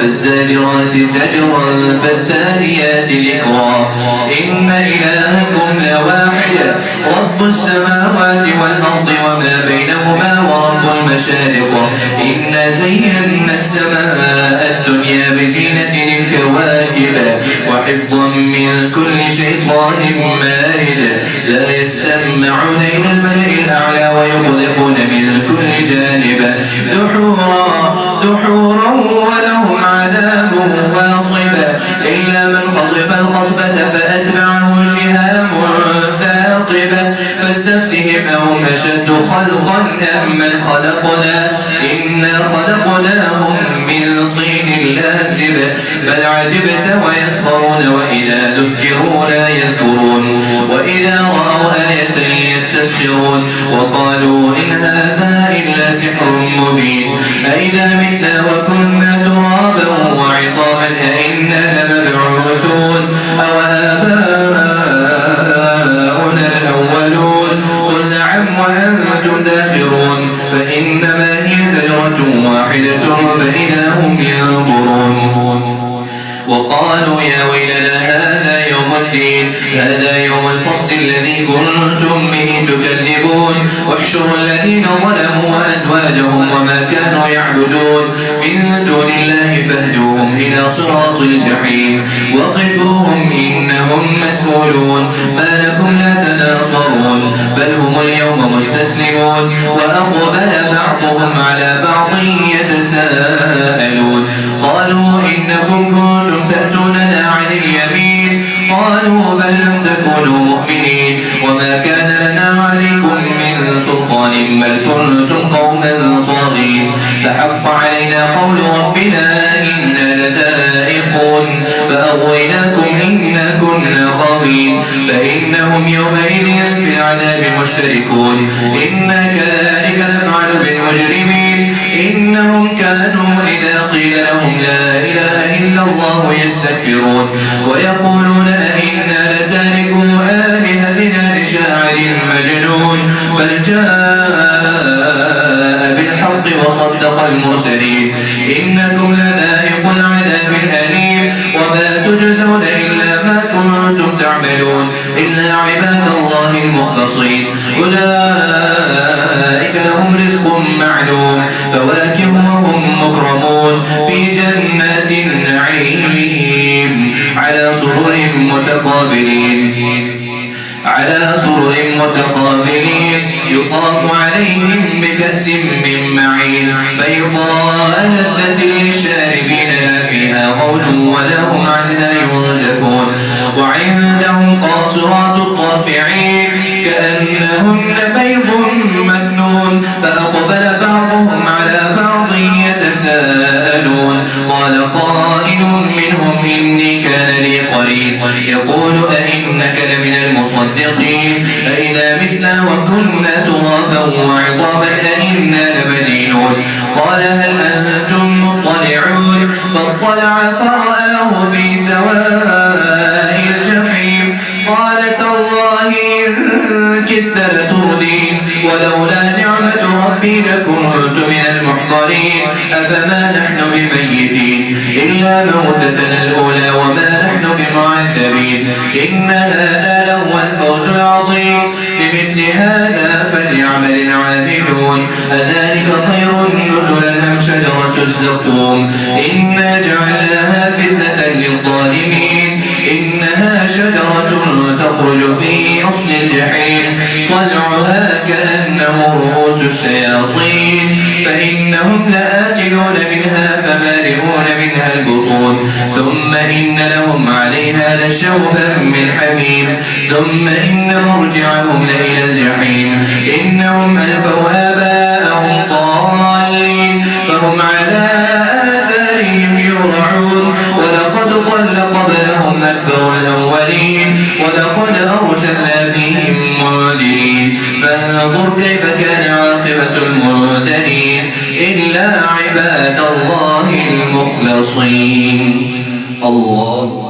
فالزاجرات زجرا فالتاليات ذكرا إن إلهكم لواحد رب السماوات والأرض وما بينهما ورب المشارق إنا زينا السماء الدنيا بزينة الكواكب وحفظا من كل شيطان مارد لا يسمعون إلى الملأ الأعلى ويقذفون من كل جانب دحورا ولهم عذاب واصب إلا من خطف الخطفة فأتبعه شهاب ثاقب فاستفتهم أهم أشد خلقا أم من خلقنا إنا خلقناهم من طين لازب بل عجبت ويسخرون وإذا ذكروا لا يذكرون وإذا رأوا آية يستسخرون وقالوا إن هذا إلا سحر مبين أئذا متنا وكنا ترابا وعظاما أئنا لمبعوثون أو آباؤنا الأولون قل نعم وأنتم داخرون فإنما هي زجرة واحدة فإذا هم ينظرون وقالوا يا ويلنا هذا يوم الدين هذا يوم الفصل الذي كنتم به تكذبون واحشروا الذين ظلموا وأزواجهم وما كانوا يعبدون من دون الله فاهدوهم إلى صراط الجحيم وقفوهم إنهم مسؤولون ما لكم لا تناصرون بل هم اليوم مستسلمون وأقبل بعضهم على بعض يتساءلون قالوا إنكم كنتم تأتوننا عن اليمين قالوا بل لم تكونوا مؤمنين وما كان لنا عليكم من سلطان بل كنتم قوما طاغين فحق علينا قول ربنا إنا لذائقون فأغويناكم إنا كنا غاوين فإنهم يومئذ في العذاب مشتركون إنا كذلك نفعل بالمجرمين إنهم كانوا إذا قيل لهم لا إله إلا الله يستكبرون ويقولون أئنا لتاركو آلهتنا لشاعر مجنون بل جاء بالحق وصدق المرسلين إنكم لذائقو العذاب الأليم وما تجزون إلا ما كنتم تعملون إلا عباد الله المخلصين أولئك لهم رزق معلوم فواكه وهم مكرمون في جنات النعيم على سرر متقابلين يطاف عليهم بكأس من معين بيضاء لذة للشاربين لا فيها غول ولا هم عنها ينزفون وعندهم قاصرات الطرف عين كأنهن بيض مكنون فأقبل بعضهم على بعض يتساءلون قال قائل منهم إني كان لي قرين يقول أئنك لمن المصدقين أئذا متنا وكنا ترابا وعظاما أئنا لمدينون قال هل أنتم مطلعون فاطلع فرآه في سواء الجحيم قال تالله إن كدت لتردين ولولا نعمة ربي لكنت من المحضرين أفما نحن بميتين إلا موتتنا الأولى وما نحن بمعذبين إن هذا لهو الفوز العظيم بمثل هذا فليعمل العاملون أذلك خير نزلا أم شجرة الزقوم إنا جعلناها فتنة للظالمين إنها شجرة تخرج في أصل الجحيم طلعها كأنه رؤوس الشياطين فإنهم لآكلون منها فمالئون منها البطون ثم إن لهم عليها لشوبا من حميم ثم إن مرجعهم لإلى الجحيم إنهم ألفوا آباءهم ضالين فهم على آثارهم يرعون ولقد ضل قبلهم أكثر الأولين ولقد أرسلنا فيهم منذرين فانظر كيف كان عاقبة المنذرين إلا عباد الله المخلصين الله